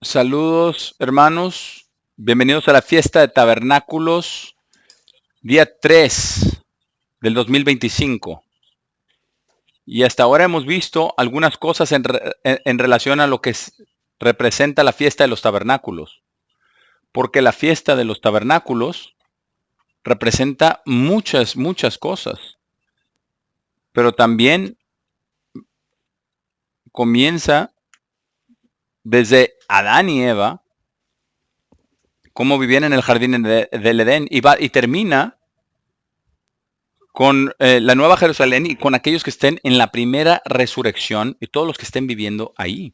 Saludos, hermanos. Bienvenidos a la fiesta de tabernáculos, día 3 del 2025. Y hasta ahora hemos visto algunas cosas en relación a lo que representa la fiesta de los tabernáculos. Porque la fiesta de los tabernáculos representa muchas cosas. Pero también comienza desde Adán y Eva, cómo vivían en el jardín del Edén, y termina con la Nueva Jerusalén y con aquellos que estén en la primera resurrección y todos los que estén viviendo ahí.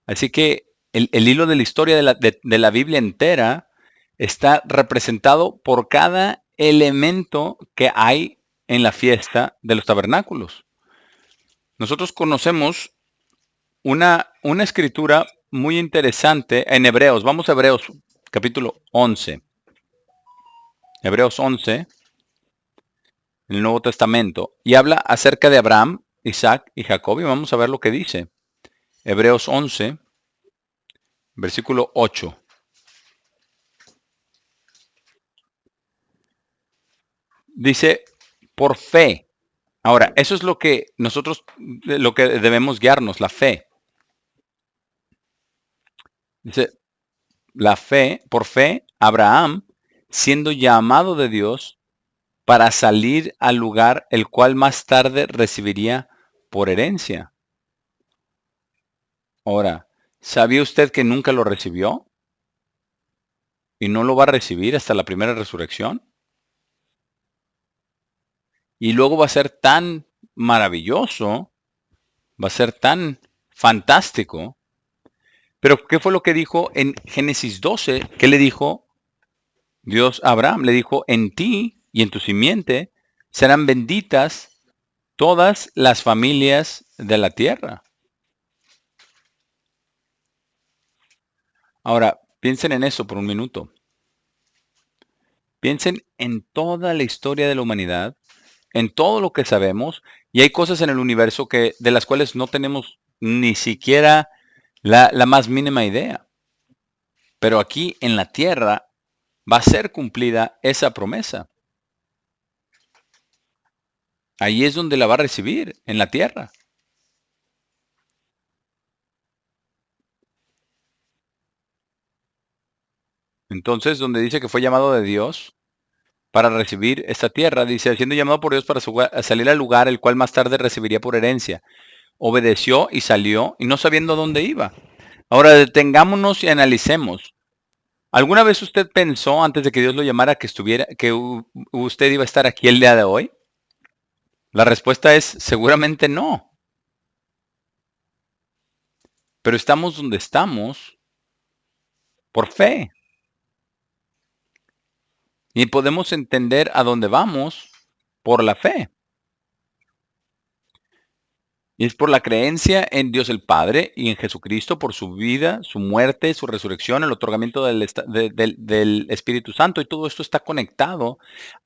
Así que el hilo de la historia de la Biblia entera está representado por cada elemento que hay en la fiesta de los tabernáculos. Nosotros conocemos una escritura muy interesante en Hebreos. Vamos a Hebreos capítulo 11. Hebreos 11. En el Nuevo Testamento, y habla acerca de Abraham, Isaac y Jacob, y vamos a ver lo que dice. Hebreos 11, versículo 8. Dice, por fe. Ahora, eso es lo que lo que debemos guiarnos, la fe. Dice, la fe, por fe, Abraham, siendo llamado de Dios para salir al lugar el cual más tarde recibiría por herencia. Ahora, ¿sabía usted que nunca lo recibió? ¿Y no lo va a recibir hasta la primera resurrección? Y luego va a ser tan maravilloso, va a ser tan fantástico. Pero ¿qué fue lo que dijo en Génesis 12? ¿Qué le dijo Dios a Abraham? Le dijo, en ti y en tu simiente serán benditas todas las familias de la tierra. Ahora, piensen en eso por un minuto. Piensen en toda la historia de la humanidad, en todo lo que sabemos, y hay cosas en el universo de las cuales no tenemos ni siquiera la más mínima idea. Pero aquí en la tierra va a ser cumplida esa promesa. Ahí es donde la va a recibir, en la tierra. Entonces, donde dice que fue llamado de Dios para recibir esta tierra, dice, siendo llamado por Dios para salir al lugar el cual más tarde recibiría por herencia. Obedeció y salió y no sabiendo dónde iba. Ahora detengámonos y analicemos. ¿Alguna vez usted pensó antes de que Dios lo llamara que usted iba a estar aquí el día de hoy? La respuesta es seguramente no. Pero estamos donde estamos por fe. Y podemos entender a dónde vamos por la fe. Y es por la creencia en Dios el Padre y en Jesucristo por su vida, su muerte, su resurrección, el otorgamiento del Espíritu Santo. Y todo esto está conectado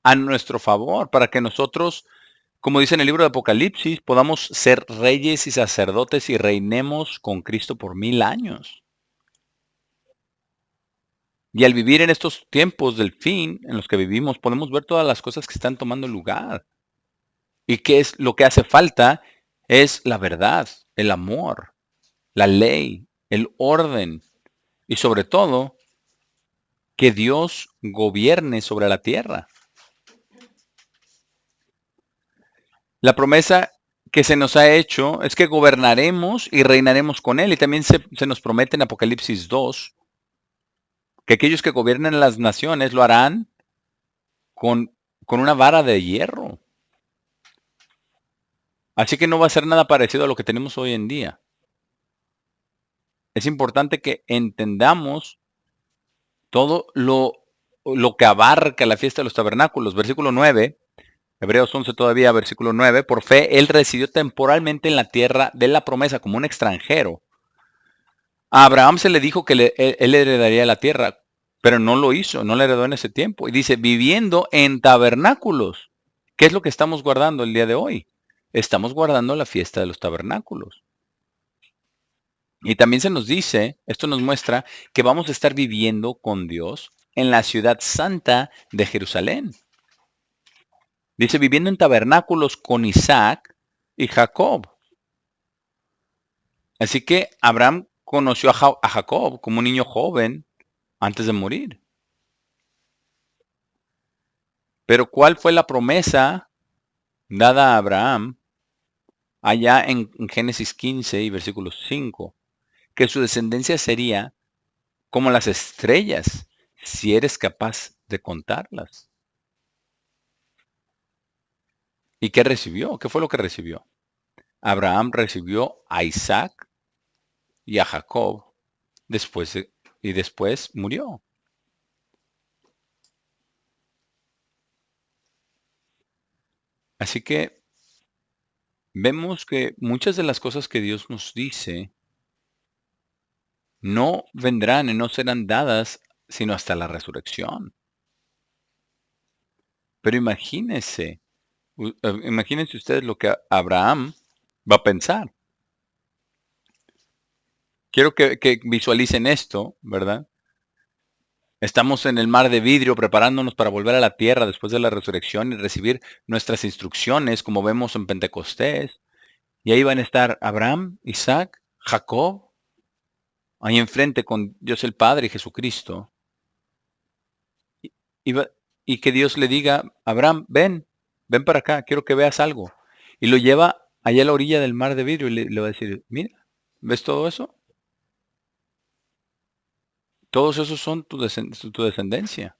a nuestro favor para que nosotros, como dice en el libro de Apocalipsis, podamos ser reyes y sacerdotes y reinemos con Cristo por 1000 años. Y al vivir en estos tiempos del fin en los que vivimos, podemos ver todas las cosas que están tomando lugar. Y qué es lo que hace falta es la verdad, el amor, la ley, el orden y sobre todo que Dios gobierne sobre la tierra. La promesa que se nos ha hecho es que gobernaremos y reinaremos con Él. Y también se nos promete en Apocalipsis 2 que aquellos que gobiernen las naciones lo harán con, con una vara de hierro. Así que no va a ser nada parecido a lo que tenemos hoy en día. Es importante que entendamos todo lo que abarca la fiesta de los tabernáculos. Versículo 9, Hebreos 11 todavía, versículo 9. Por fe, él residió temporalmente en la tierra de la promesa como un extranjero. A Abraham se le dijo que él heredaría la tierra, pero no lo hizo, no la heredó en ese tiempo. Y dice, viviendo en tabernáculos. ¿Qué es lo que estamos guardando el día de hoy? Estamos guardando la fiesta de los tabernáculos. Y también se nos dice, esto nos muestra que vamos a estar viviendo con Dios en la ciudad santa de Jerusalén. Dice, viviendo en tabernáculos con Isaac y Jacob. Así que Abraham conoció a Jacob como un niño joven antes de morir. Pero ¿cuál fue la promesa dada a Abraham allá en Génesis 15 y versículo 5? Que su descendencia sería como las estrellas, si eres capaz de contarlas. ¿Y qué recibió? ¿Qué fue lo que recibió? Abraham recibió a Isaac y a Jacob y después murió. Así que vemos que muchas de las cosas que Dios nos dice no vendrán y no serán dadas sino hasta la resurrección. Pero imagínense ustedes lo que Abraham va a pensar. Quiero que visualicen esto, ¿verdad? Estamos en el mar de vidrio preparándonos para volver a la tierra después de la resurrección y recibir nuestras instrucciones, como vemos en Pentecostés. Y ahí van a estar Abraham, Isaac, Jacob, ahí enfrente con Dios el Padre y Jesucristo. Y, va- y que Dios le diga, Abraham, ven para acá, quiero que veas algo. Y lo lleva allá a la orilla del mar de vidrio y le va a decir, mira, ¿ves todo eso? Todos esos son tu descendencia,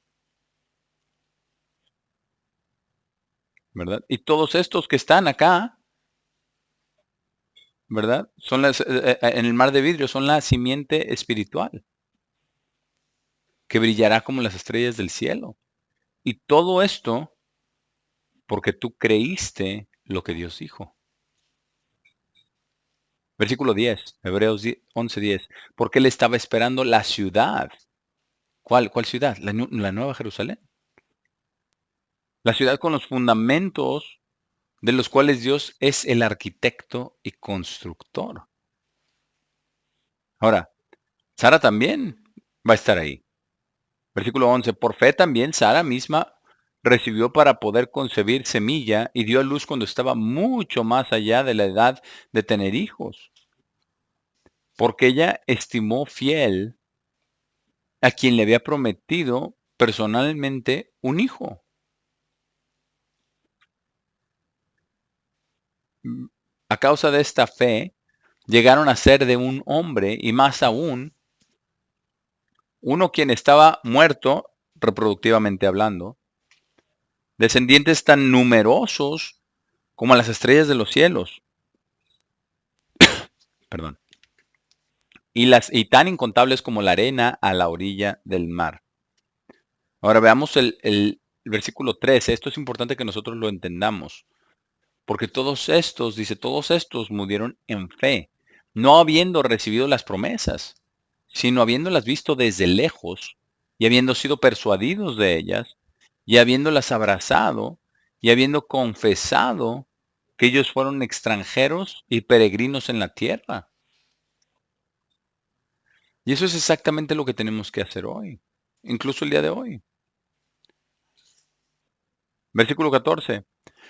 ¿verdad? Y todos estos que están acá, ¿verdad? En el mar de vidrio son la simiente espiritual que brillará como las estrellas del cielo. Y todo esto porque tú creíste lo que Dios dijo. Versículo 10, Hebreos 11:10. Porque él estaba esperando la ciudad. ¿Cuál ciudad? La Nueva Jerusalén. La ciudad con los fundamentos de los cuales Dios es el arquitecto y constructor. Ahora, Sara también va a estar ahí. Versículo 11. Por fe también Sara misma recibió para poder concebir semilla y dio a luz cuando estaba mucho más allá de la edad de tener hijos. Porque ella estimó fiel a quien le había prometido personalmente un hijo. A causa de esta fe, llegaron a ser de un hombre y más aún, uno quien estaba muerto, reproductivamente hablando, descendientes tan numerosos como las estrellas de los cielos, perdón, y tan incontables como la arena a la orilla del mar. Ahora veamos el versículo 13. Esto es importante que nosotros lo entendamos. Porque todos estos, dice, todos estos murieron en fe, no habiendo recibido las promesas, sino habiéndolas visto desde lejos y habiendo sido persuadidos de ellas y habiéndolas abrazado y habiendo confesado que ellos fueron extranjeros y peregrinos en la tierra. Y eso es exactamente lo que tenemos que hacer hoy, incluso el día de hoy. Versículo 14.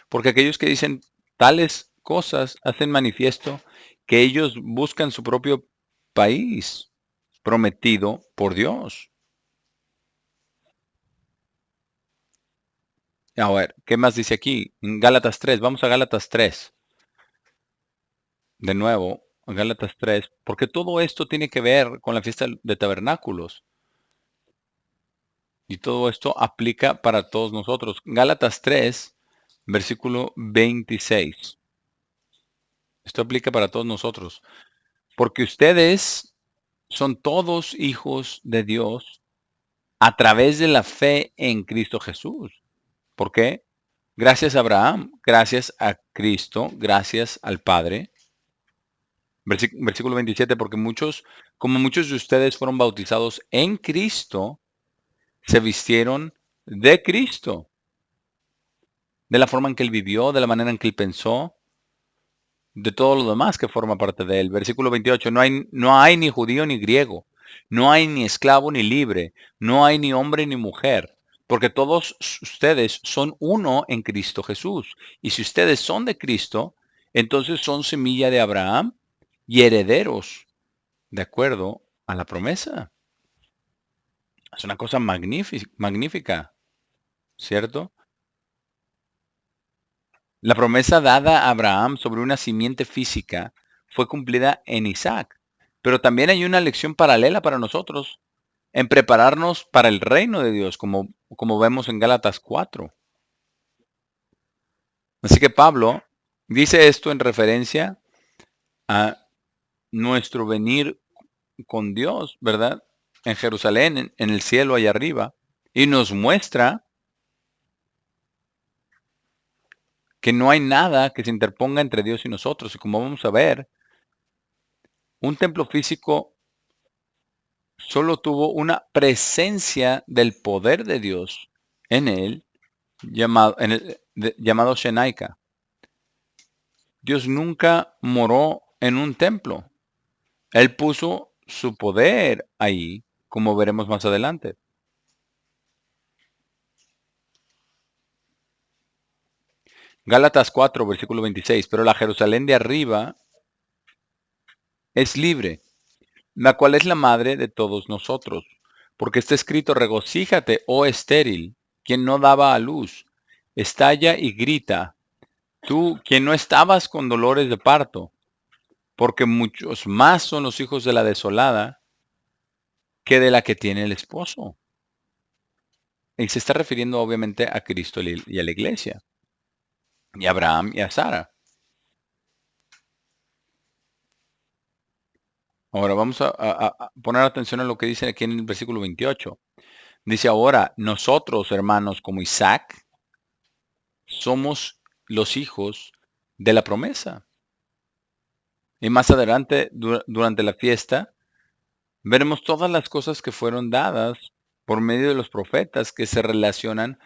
Porque aquellos que dicen tales cosas hacen manifiesto que ellos buscan su propio país prometido por Dios. A ver, ¿qué más dice aquí? En Gálatas 3, vamos a Gálatas 3. De nuevo, a Gálatas 3, porque todo esto tiene que ver con la fiesta de tabernáculos. Y todo esto aplica para todos nosotros. Gálatas 3, versículo 26. Esto aplica para todos nosotros. Porque ustedes son todos hijos de Dios a través de la fe en Cristo Jesús. ¿Por qué? Gracias a Abraham, gracias a Cristo, gracias al Padre. Versículo 27, porque como muchos de ustedes fueron bautizados en Cristo, se vistieron de Cristo, de la forma en que Él vivió, de la manera en que Él pensó. de todo lo demás que forma parte de él. Versículo 28, no hay ni judío ni griego, no hay ni esclavo ni libre, no hay ni hombre ni mujer, porque todos ustedes son uno en Cristo Jesús. Y si ustedes son de Cristo, entonces son semilla de Abraham y herederos de acuerdo a la promesa. Es una cosa magnífica, ¿cierto? La promesa dada a Abraham sobre una simiente física fue cumplida en Isaac, pero también hay una lección paralela para nosotros en prepararnos para el reino de Dios, como vemos en Gálatas 4. Así que Pablo dice esto en referencia a nuestro venir con Dios, ¿verdad? En Jerusalén, en el cielo allá arriba, y nos muestra que no hay nada que se interponga entre Dios y nosotros. Y como vamos a ver, un templo físico solo tuvo una presencia del poder de Dios en él, llamado Shenaika. Dios nunca moró en un templo. Él puso su poder ahí, como veremos más adelante. Gálatas 4, versículo 26. Pero la Jerusalén de arriba es libre, la cual es la madre de todos nosotros. Porque está escrito, regocíjate, oh estéril, quien no daba a luz, estalla y grita, tú, quien no estabas con dolores de parto, porque muchos más son los hijos de la desolada que de la que tiene el esposo. Y se está refiriendo obviamente a Cristo y a la iglesia, y a Abraham y a Sara. Ahora vamos a poner atención a lo que dice aquí en el versículo 28. Dice ahora, nosotros hermanos como Isaac, somos los hijos de la promesa. Y más adelante, durante la fiesta, veremos todas las cosas que fueron dadas por medio de los profetas que se relacionan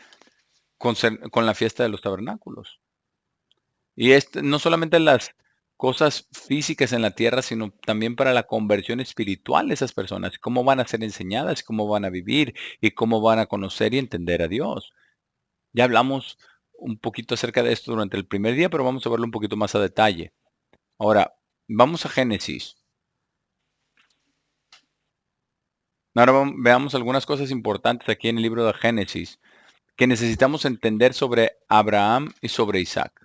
con la fiesta de los tabernáculos. Y no solamente las cosas físicas en la tierra, sino también para la conversión espiritual de esas personas, cómo van a ser enseñadas, cómo van a vivir y cómo van a conocer y entender a Dios. Ya hablamos un poquito acerca de esto durante el primer día, pero vamos a verlo un poquito más a detalle. Ahora, vamos a Génesis. Ahora veamos algunas cosas importantes aquí en el libro de Génesis que necesitamos entender sobre Abraham y sobre Isaac.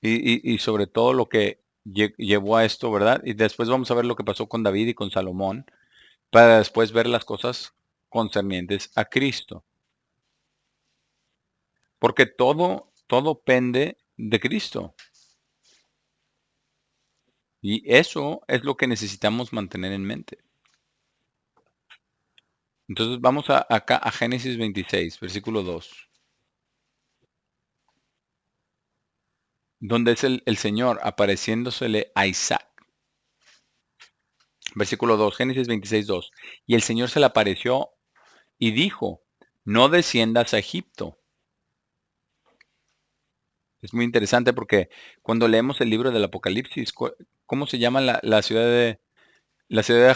Y sobre todo lo que llevó a esto, ¿verdad? Y después vamos a ver lo que pasó con David y con Salomón, para después ver las cosas concernientes a Cristo. Porque todo pende de Cristo. Y eso es lo que necesitamos mantener en mente. Entonces vamos acá a Génesis 26, versículo 2, donde es el Señor apareciéndosele a Isaac. Versículo 2, Génesis 26, 2. Y el Señor se le apareció y dijo, no desciendas a Egipto. Es muy interesante porque cuando leemos el libro del Apocalipsis, ¿cómo se llama la ciudad de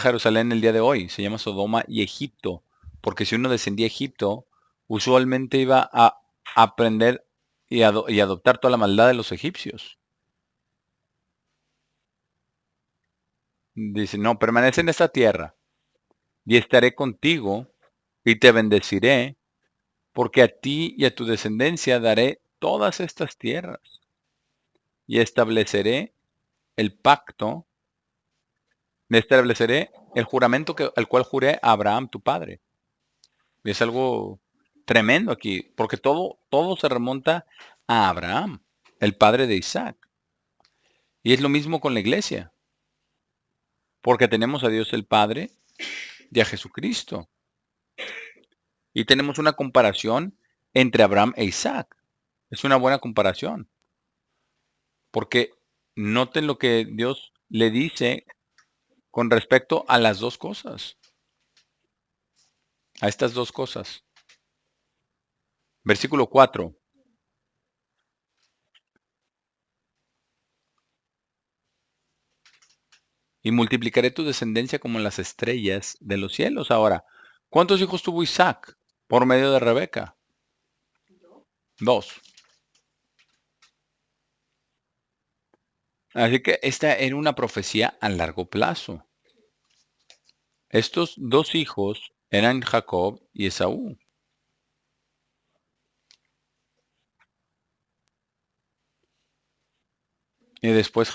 Jerusalén el día de hoy? Se llama Sodoma y Egipto, porque si uno descendía a Egipto, usualmente iba a aprender y adoptar toda la maldad de los egipcios. Dice, no, permanece en esta tierra y estaré contigo y te bendeciré, porque a ti y a tu descendencia daré todas estas tierras y estableceré el pacto, estableceré el juramento al cual juré a Abraham tu padre. Y es algo tremendo aquí, porque todo se remonta a Abraham, el padre de Isaac. Y es lo mismo con la iglesia, porque tenemos a Dios el Padre y a Jesucristo. Y tenemos una comparación entre Abraham e Isaac. Es una buena comparación, porque noten lo que Dios le dice con respecto a las dos cosas, a estas dos cosas. Versículo 4. y multiplicaré tu descendencia como las estrellas de los cielos. Ahora, ¿cuántos hijos tuvo Isaac por medio de Rebeca? Dos. Así que esta era una profecía a largo plazo. Estos dos hijos eran Jacob y Esaú. Y después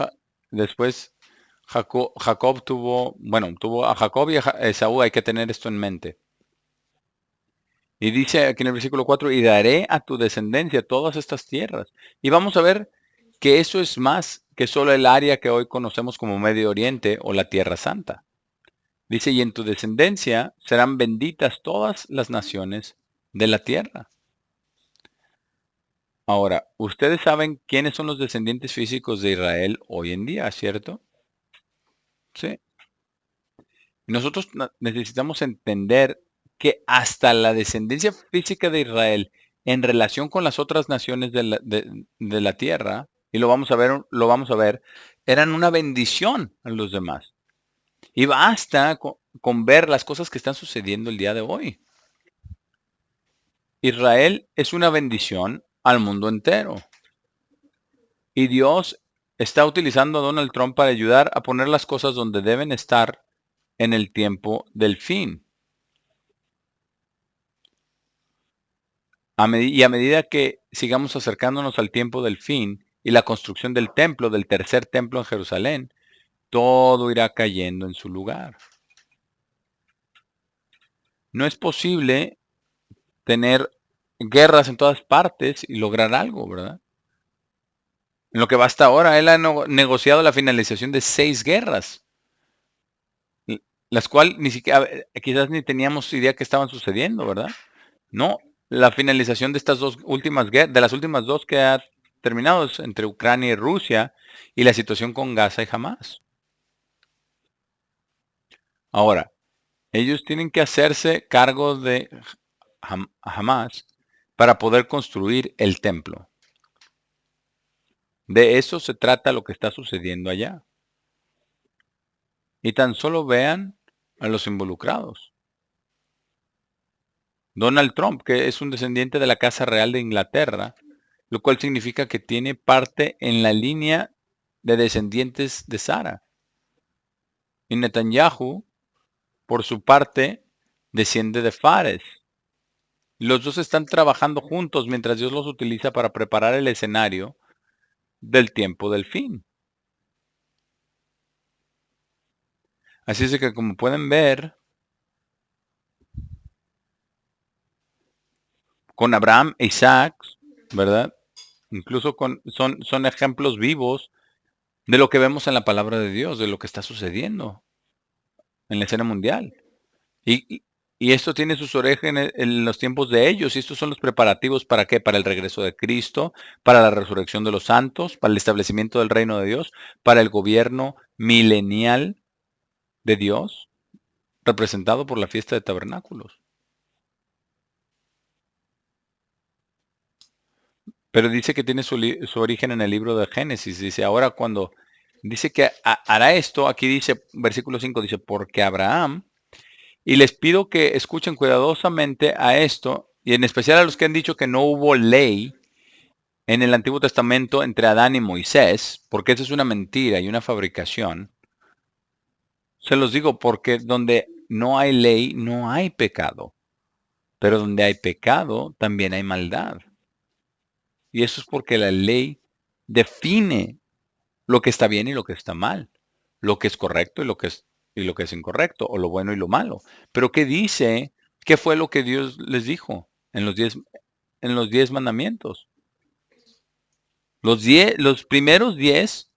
Jacob tuvo a Jacob y a Esaú, hay que tener esto en mente. Y dice aquí en el versículo 4, y daré a tu descendencia todas estas tierras. Y vamos a ver que eso es más que solo el área que hoy conocemos como Medio Oriente o la Tierra Santa. Dice, y en tu descendencia serán benditas todas las naciones de la tierra. Ahora, ustedes saben quiénes son los descendientes físicos de Israel hoy en día, ¿cierto? Sí. Nosotros necesitamos entender que hasta la descendencia física de Israel en relación con las otras naciones de la tierra, y lo vamos a ver, eran una bendición a los demás. Y basta con ver las cosas que están sucediendo el día de hoy. Israel es una bendición al mundo entero. Y Dios está utilizando a Donald Trump para ayudar a poner las cosas donde deben estar en el tiempo del fin. Y a medida que sigamos acercándonos al tiempo del fin y la construcción del templo, del tercer templo en Jerusalén, todo irá cayendo en su lugar. No es posible tener guerras en todas partes y lograr algo, ¿verdad? En lo que va hasta ahora, él ha negociado la finalización de 6 guerras, las cuales ni siquiera, quizás ni teníamos idea que estaban sucediendo, ¿verdad? No, la finalización de estas dos últimas guerras, de las últimas dos que ha terminado es entre Ucrania y Rusia, y la situación con Gaza y Hamas. Ahora, ellos tienen que hacerse cargo de Hamas para poder construir el templo. De eso se trata lo que está sucediendo allá. Y tan solo vean a los involucrados. Donald Trump, que es un descendiente de la Casa Real de Inglaterra, lo cual significa que tiene parte en la línea de descendientes de Sara. Y Netanyahu, por su parte, desciende de Fares. Los dos están trabajando juntos mientras Dios los utiliza para preparar el escenario del tiempo del fin. Así es que, como pueden ver, con Abraham e Isaac, ¿verdad? Incluso son ejemplos vivos de lo que vemos en la palabra de Dios, de lo que está sucediendo en la escena mundial. Y, y esto tiene sus orígenes en los tiempos de ellos, y estos son los preparativos para qué, para el regreso de Cristo, para la resurrección de los santos, para el establecimiento del reino de Dios, para el gobierno milenial de Dios, representado por la fiesta de tabernáculos. Pero dice que tiene su origen en el libro de Génesis. Dice, ahora cuando dice que hará esto, aquí dice, versículo 5 dice, porque Abraham, y les pido que escuchen cuidadosamente a esto, y en especial a los que han dicho que no hubo ley en el Antiguo Testamento entre Adán y Moisés, porque eso es una mentira y una fabricación. Se los digo porque donde no hay ley, no hay pecado. Pero donde hay pecado, también hay maldad. Y eso es porque la ley define lo que está bien y lo que está mal, lo que es correcto y lo que es incorrecto, o lo bueno y lo malo. Pero ¿qué dice? ¿Qué fue lo que Dios les dijo en los 10 mandamientos? Los primeros 10,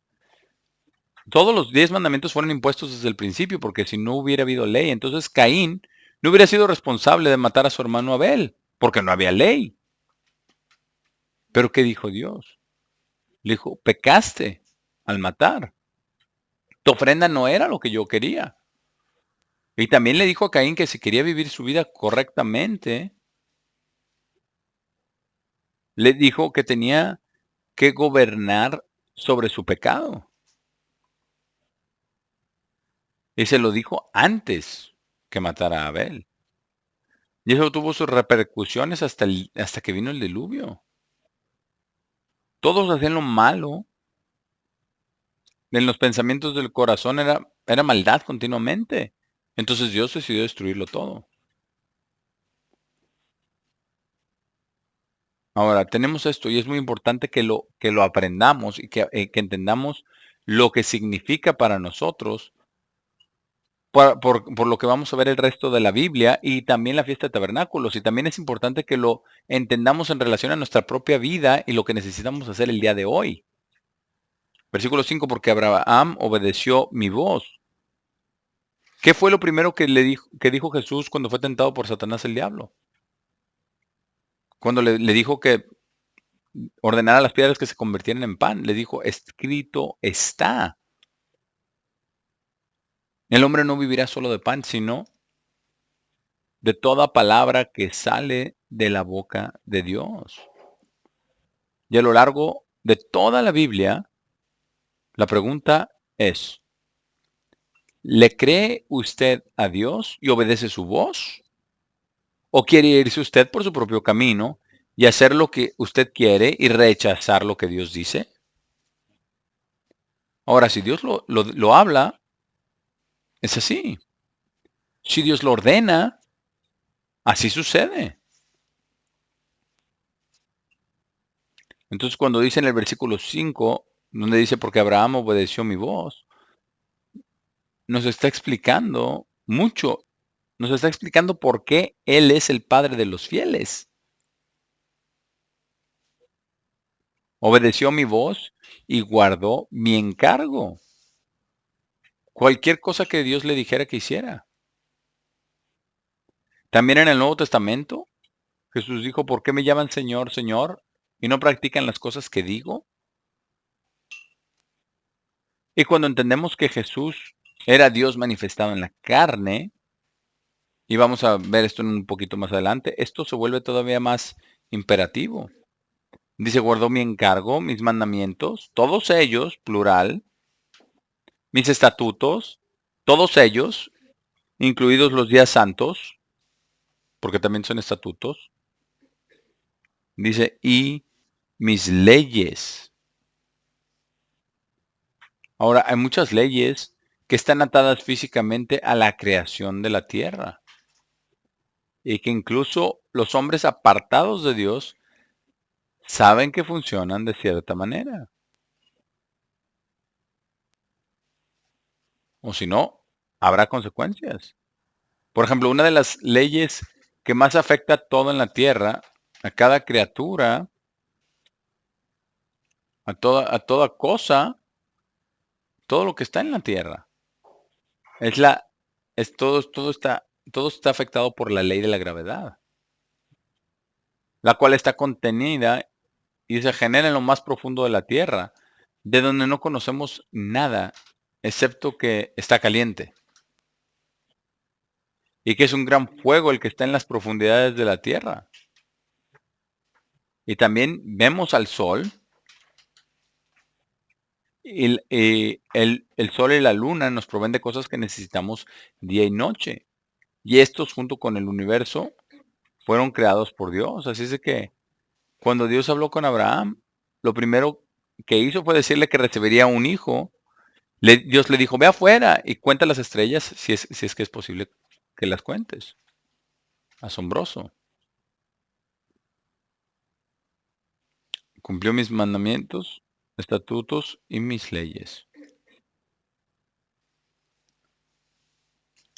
todos los 10 mandamientos fueron impuestos desde el principio, porque si no hubiera habido ley, entonces Caín no hubiera sido responsable de matar a su hermano Abel, porque no había ley. Pero ¿qué dijo Dios? Le dijo, pecaste al matar. Tu ofrenda no era lo que yo quería. Y también le dijo a Caín que si quería vivir su vida correctamente, le dijo que tenía que gobernar sobre su pecado. Y se lo dijo antes que matara a Abel. Y eso tuvo sus repercusiones hasta que vino el diluvio. Todos hacían lo malo. En los pensamientos del corazón era maldad continuamente. Entonces Dios decidió destruirlo todo. Ahora, tenemos esto y es muy importante que lo aprendamos y que entendamos lo que significa para nosotros por lo que vamos a ver el resto de la Biblia y también la fiesta de tabernáculos. Y también es importante que lo entendamos en relación a nuestra propia vida y lo que necesitamos hacer el día de hoy. Versículo 5, porque Abraham obedeció mi voz. ¿Qué fue lo primero que dijo Jesús cuando fue tentado por Satanás el diablo? Cuando le dijo que ordenara a las piedras que se convirtieran en pan, le dijo, escrito está. El hombre no vivirá solo de pan, sino de toda palabra que sale de la boca de Dios. Y a lo largo de toda la Biblia, la pregunta es, ¿le cree usted a Dios y obedece su voz? ¿O quiere irse usted por su propio camino y hacer lo que usted quiere y rechazar lo que Dios dice? Ahora, si Dios lo habla, es así. Si Dios lo ordena, así sucede. Entonces, cuando dice en el versículo 5, donde dice, porque Abraham obedeció mi voz, nos está explicando mucho. Nos está explicando por qué Él es el Padre de los fieles. Obedeció mi voz y guardó mi encargo. Cualquier cosa que Dios le dijera que hiciera. También en el Nuevo Testamento, Jesús dijo, ¿por qué me llaman Señor, Señor? Y no practican las cosas que digo. Y cuando entendemos que Jesús era Dios manifestado en la carne, y vamos a ver esto en un poquito más adelante, esto se vuelve todavía más imperativo. Dice, guardó mi encargo, mis mandamientos, todos ellos, plural, mis estatutos, todos ellos, incluidos los días santos, porque también son estatutos, dice, y mis leyes. Ahora, hay muchas leyes que están atadas físicamente a la creación de la tierra y que incluso los hombres apartados de Dios saben que funcionan de cierta manera. O si no, habrá consecuencias. Por ejemplo, una de las leyes que más afecta a todo en la tierra, a cada criatura, a toda cosa, todo lo que está en la tierra, es la, todo está afectado por la ley de la gravedad, la cual está contenida y se genera en lo más profundo de la tierra, de donde no conocemos nada, excepto que está caliente, y que es un gran fuego el que está en las profundidades de la tierra. Y también vemos al sol, y el sol y la luna nos proveen de cosas que necesitamos día y noche. Y estos, junto con el universo, fueron creados por Dios. Así es de que cuando Dios habló con Abraham, lo primero que hizo fue decirle que recibiría un hijo. Dios le dijo, ve afuera y cuenta las estrellas si es que es posible que las cuentes. Asombroso. Cumplió mis mandamientos, estatutos y mis leyes.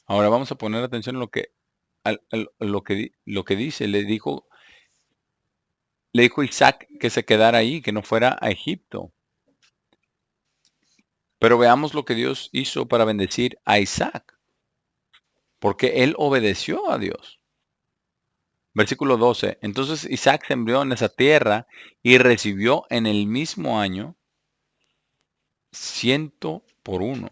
Ahora vamos a poner atención a lo que dice. Le dijo Isaac que se quedara ahí, que no fuera a Egipto. Pero veamos lo que Dios hizo para bendecir a Isaac, porque él obedeció a Dios. Versículo 12. Entonces Isaac sembró en esa tierra y recibió en el mismo año 100 por 1.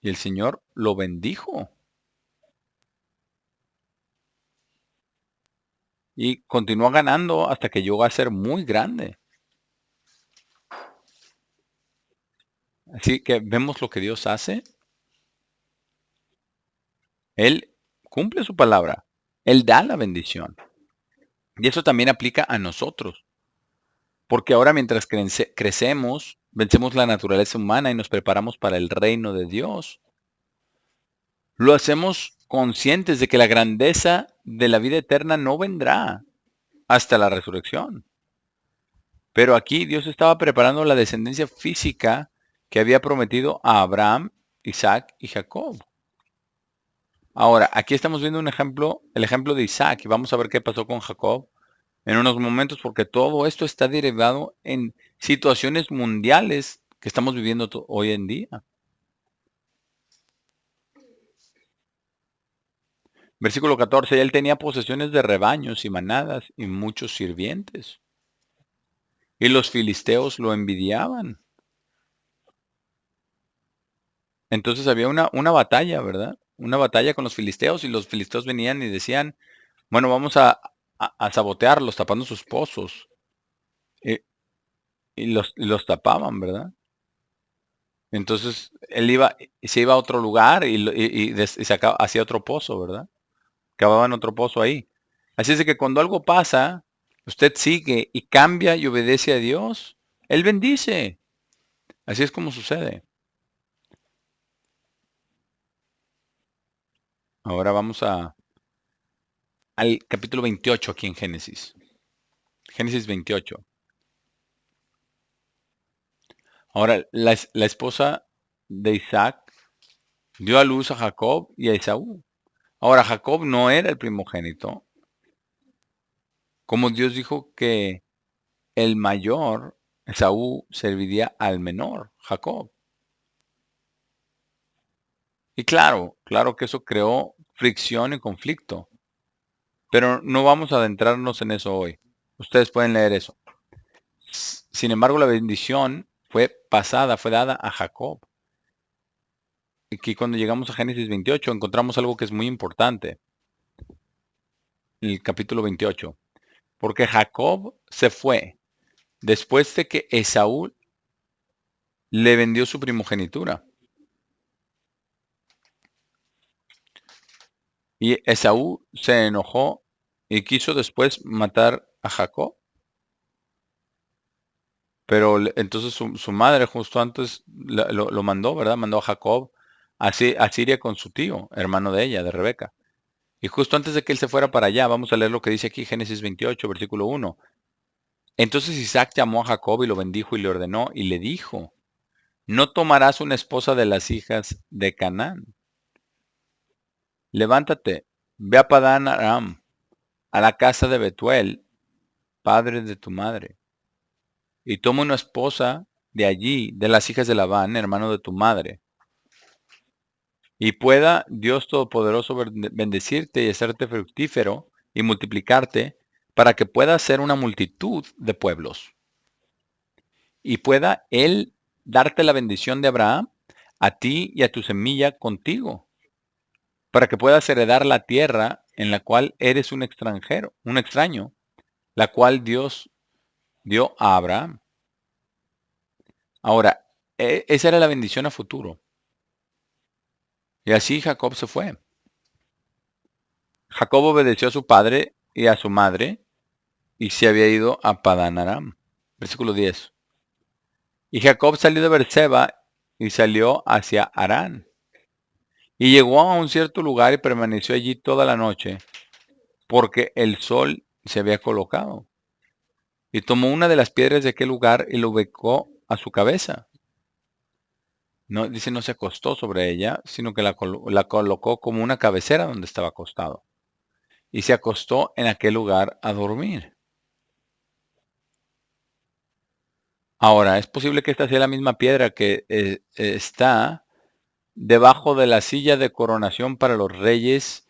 Y el Señor lo bendijo. Y continuó ganando hasta que llegó a ser muy grande. Así que vemos lo que Dios hace. Él cumple su palabra. Él da la bendición. Y eso también aplica a nosotros. Porque ahora mientras crecemos, vencemos la naturaleza humana y nos preparamos para el reino de Dios. Lo hacemos conscientes de que la grandeza de la vida eterna no vendrá hasta la resurrección. Pero aquí Dios estaba preparando la descendencia física que había prometido a Abraham, Isaac y Jacob. Ahora, aquí estamos viendo un ejemplo, el ejemplo de Isaac, y vamos a ver qué pasó con Jacob en unos momentos, porque todo esto está derivado en situaciones mundiales que estamos viviendo hoy en día. Versículo 14, él tenía posesiones de rebaños y manadas y muchos sirvientes. Y los filisteos lo envidiaban. Entonces había una batalla, ¿verdad? Una batalla con los filisteos y los filisteos venían y decían, bueno, vamos a sabotearlos tapando sus pozos. Y, y los tapaban, ¿verdad? Entonces él se iba a otro lugar y hacía otro pozo, ¿verdad? Cavaban otro pozo ahí. Así es de que cuando algo pasa, usted sigue y cambia y obedece a Dios, Él bendice. Así es como sucede. Ahora vamos al capítulo 28 aquí en Génesis. Génesis 28. Ahora, la esposa de Isaac dio a luz a Jacob y a Esaú. Ahora, Jacob no era el primogénito. Como Dios dijo que el mayor, Esaú, serviría al menor, Jacob. Y claro que eso creó fricción y conflicto. Pero no vamos a adentrarnos en eso hoy. Ustedes pueden leer eso. Sin embargo, la bendición fue pasada, fue dada a Jacob. Aquí cuando llegamos a Génesis 28 encontramos algo que es muy importante. En el capítulo 28. Porque Jacob se fue después de que Esaú le vendió su primogenitura. Y Esaú se enojó y quiso después matar a Jacob. Pero entonces su madre justo antes lo mandó, ¿verdad? Mandó a Jacob a Siria con su tío, hermano de ella, de Rebeca. Y justo antes de que él se fuera para allá, vamos a leer lo que dice aquí Génesis 28, versículo 1. Entonces Isaac llamó a Jacob y lo bendijo y le ordenó y le dijo, no tomarás una esposa de las hijas de Canaán. Levántate, ve a Padán Aram, a la casa de Betuel, padre de tu madre, y toma una esposa de allí, de las hijas de Labán, hermano de tu madre. Y pueda Dios Todopoderoso bendecirte y hacerte fructífero y multiplicarte para que puedas ser una multitud de pueblos. Y pueda Él darte la bendición de Abraham, a ti y a tu semilla contigo, para que puedas heredar la tierra en la cual eres un extranjero, un extraño, la cual Dios dio a Abraham. Ahora, esa era la bendición a futuro. Y así Jacob se fue. Jacob obedeció a su padre y a su madre y se había ido a Padán Aram. Versículo 10. Y Jacob salió de Beerseba y salió hacia Harán. Y llegó a un cierto lugar y permaneció allí toda la noche, porque el sol se había colocado. Y tomó una de las piedras de aquel lugar y lo ubicó a su cabeza. No, dice, no se acostó sobre ella, sino que la colocó como una cabecera donde estaba acostado. Y se acostó en aquel lugar a dormir. Ahora, es posible que esta sea la misma piedra que está debajo de la silla de coronación para los reyes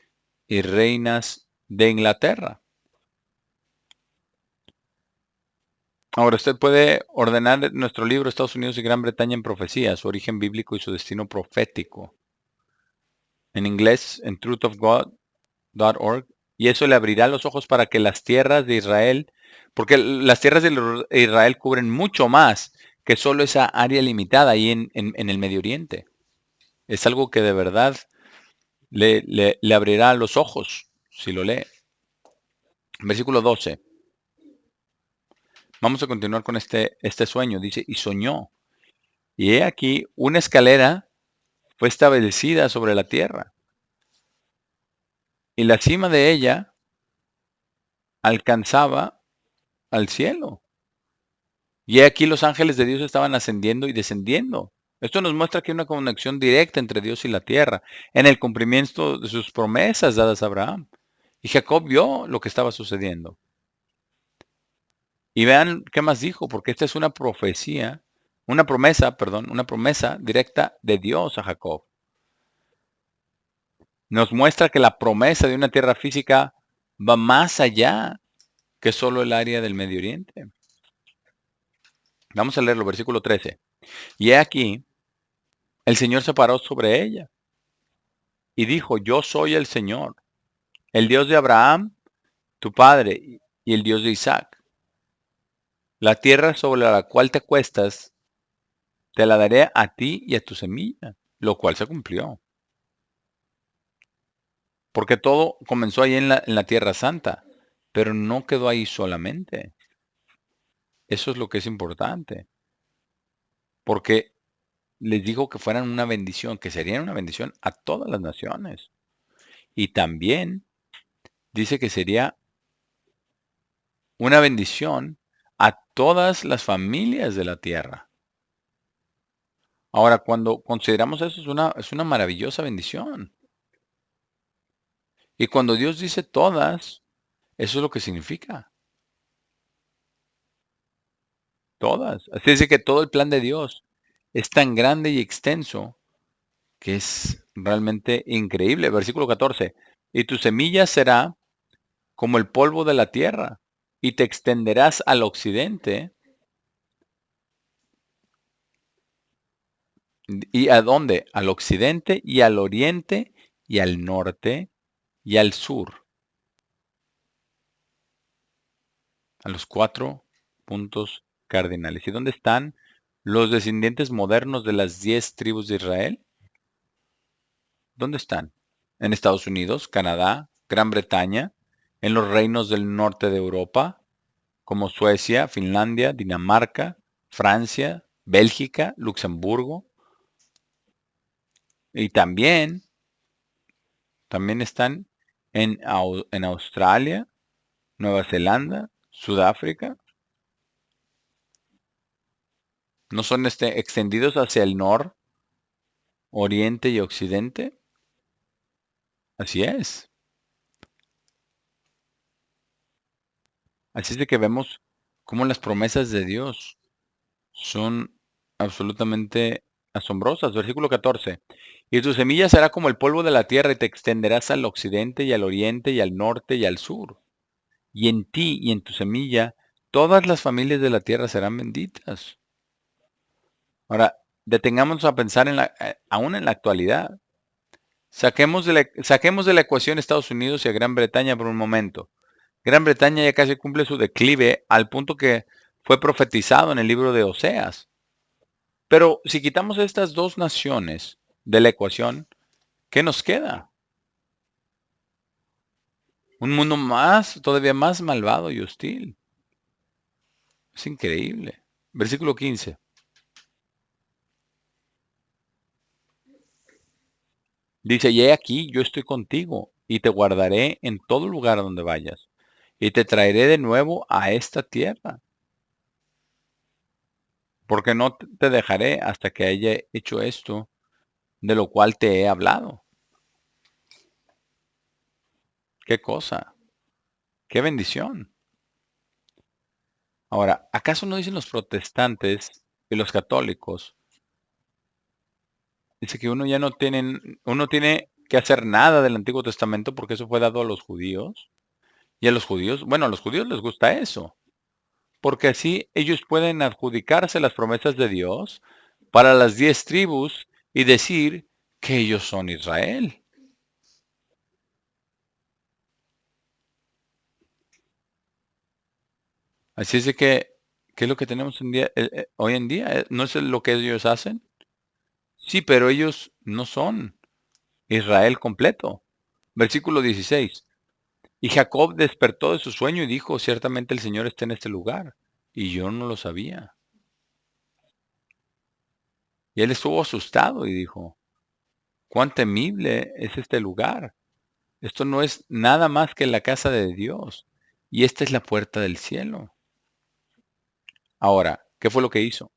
y reinas de Inglaterra. Ahora usted puede ordenar nuestro libro Estados Unidos y Gran Bretaña en profecía, su origen bíblico y su destino profético. En inglés, en truthofgod.org, y eso le abrirá los ojos para que las tierras de Israel, porque las tierras de Israel cubren mucho más que solo esa área limitada ahí en el Medio Oriente. Es algo que de verdad le abrirá los ojos si lo lee. Versículo 12. Vamos a continuar con este sueño. Dice, y soñó. Y he aquí, una escalera fue establecida sobre la tierra. Y la cima de ella alcanzaba al cielo. Y he aquí los ángeles de Dios estaban ascendiendo y descendiendo. Esto nos muestra que hay una conexión directa entre Dios y la tierra, en el cumplimiento de sus promesas dadas a Abraham. Y Jacob vio lo que estaba sucediendo. Y vean qué más dijo, porque esta es una profecía, una promesa directa de Dios a Jacob. Nos muestra que la promesa de una tierra física va más allá que solo el área del Medio Oriente. Vamos a leerlo, versículo 13. Y he aquí, el Señor se paró sobre ella y dijo, yo soy el Señor, el Dios de Abraham, tu padre, y el Dios de Isaac. La tierra sobre la cual te acuestas, te la daré a ti y a tu semilla, lo cual se cumplió. Porque todo comenzó ahí en la Tierra Santa, pero no quedó ahí solamente. Eso es lo que es importante. Porque les dijo que fueran una bendición, que serían una bendición a todas las naciones. Y también dice que sería una bendición a todas las familias de la tierra. Ahora, cuando consideramos eso, es una maravillosa bendición. Y cuando Dios dice todas, eso es lo que significa. Todas. Así es que todo el plan de Dios es tan grande y extenso que es realmente increíble. Versículo 14. Y tu semilla será como el polvo de la tierra, y te extenderás al occidente. ¿Y a dónde? Al occidente y al oriente y al norte y al sur. A los 4 puntos cardinales. ¿Y dónde están los descendientes modernos de las 10 tribus de Israel? ¿Dónde están? En Estados Unidos, Canadá, Gran Bretaña, en los reinos del norte de Europa, como Suecia, Finlandia, Dinamarca, Francia, Bélgica, Luxemburgo. Y también están en Australia, Nueva Zelanda, Sudáfrica. ¿No son extendidos hacia el norte, oriente y occidente? Así es. Así es de que vemos cómo las promesas de Dios son absolutamente asombrosas. Versículo 14. Y tu semilla será como el polvo de la tierra y te extenderás al occidente y al oriente y al norte y al sur. Y en ti y en tu semilla todas las familias de la tierra serán benditas. Ahora, detengámonos a pensar aún en la actualidad. Saquemos de la ecuación Estados Unidos y a Gran Bretaña por un momento. Gran Bretaña ya casi cumple su declive al punto que fue profetizado en el libro de Oseas. Pero si quitamos estas dos naciones de la ecuación, ¿qué nos queda? Un mundo todavía más malvado y hostil. Es increíble. Versículo 15. Dice, y he aquí, yo estoy contigo y te guardaré en todo lugar a donde vayas y te traeré de nuevo a esta tierra, porque no te dejaré hasta que haya hecho esto de lo cual te he hablado. Qué cosa, qué bendición. Ahora, ¿acaso no dicen los protestantes y los católicos? Dice que uno tiene que hacer nada del Antiguo Testamento porque eso fue dado a los judíos. Y a los judíos, bueno, a los judíos les gusta eso, porque así ellos pueden adjudicarse las promesas de Dios para las 10 tribus y decir que ellos son Israel. Así es de que ¿Qué es lo que tenemos hoy en día? ¿No es lo que ellos hacen? Sí, pero ellos no son Israel completo. Versículo 16. Y Jacob despertó de su sueño y dijo, ciertamente el Señor está en este lugar. Y yo no lo sabía. Y él estuvo asustado y dijo, cuán temible es este lugar. Esto no es nada más que la casa de Dios. Y esta es la puerta del cielo. Ahora, ¿qué fue lo que hizo?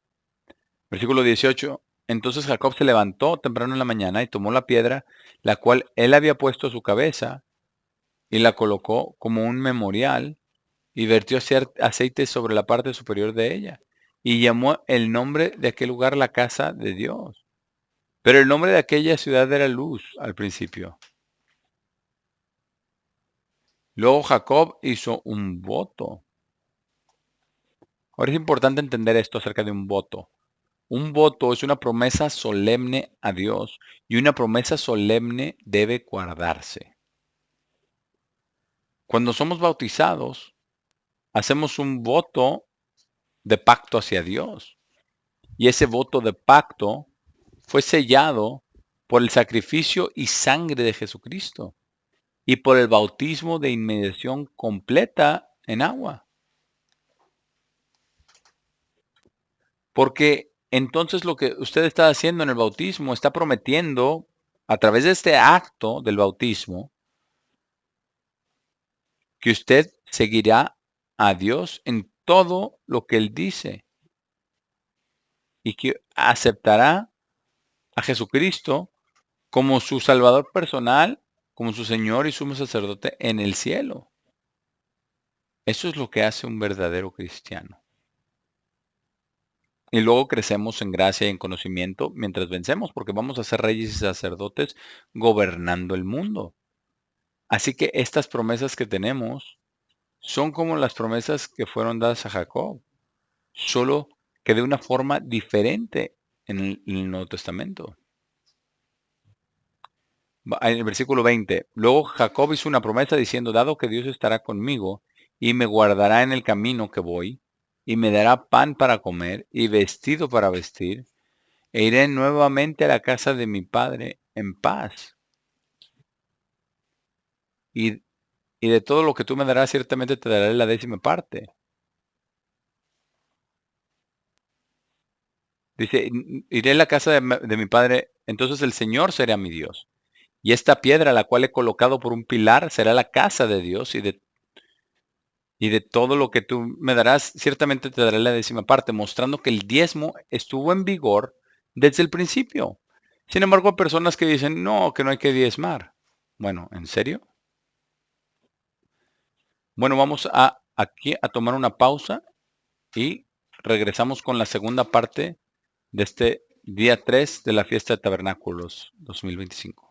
Versículo 18. Entonces Jacob se levantó temprano en la mañana y tomó la piedra, la cual él había puesto a su cabeza, y la colocó como un memorial, y vertió aceite sobre la parte superior de ella, y llamó el nombre de aquel lugar la casa de Dios. Pero el nombre de aquella ciudad era Luz al principio. Luego Jacob hizo un voto. Ahora es importante entender esto acerca de un voto. Un voto es una promesa solemne a Dios y una promesa solemne debe guardarse. Cuando somos bautizados, hacemos un voto de pacto hacia Dios. Y ese voto de pacto fue sellado por el sacrificio y sangre de Jesucristo y por el bautismo de inmediación completa en agua. Porque entonces lo que usted está haciendo en el bautismo está prometiendo a través de este acto del bautismo que usted seguirá a Dios en todo lo que Él dice y que aceptará a Jesucristo como su Salvador personal, como su Señor y sumo sacerdote en el cielo. Eso es lo que hace un verdadero cristiano. Y luego crecemos en gracia y en conocimiento mientras vencemos, porque vamos a ser reyes y sacerdotes gobernando el mundo. Así que estas promesas que tenemos son como las promesas que fueron dadas a Jacob, solo que de una forma diferente en el Nuevo Testamento. En el versículo 20, luego Jacob hizo una promesa diciendo, dado que Dios estará conmigo y me guardará en el camino que voy, y me dará pan para comer y vestido para vestir, e iré nuevamente a la casa de mi padre en paz. Y, y de todo lo que tú me darás, ciertamente te daré la 10ª parte. Dice, iré a la casa de mi padre, entonces el Señor será mi Dios. Y esta piedra, la cual he colocado por un pilar, será la casa de Dios, y de todo lo que tú me darás, ciertamente te daré la 10ª parte, mostrando que el diezmo estuvo en vigor desde el principio. Sin embargo, hay personas que dicen, no, que no hay que diezmar. Bueno, ¿en serio? Bueno, vamos aquí a tomar una pausa y regresamos con la segunda parte de este día 3 de la fiesta de Tabernáculos 2025.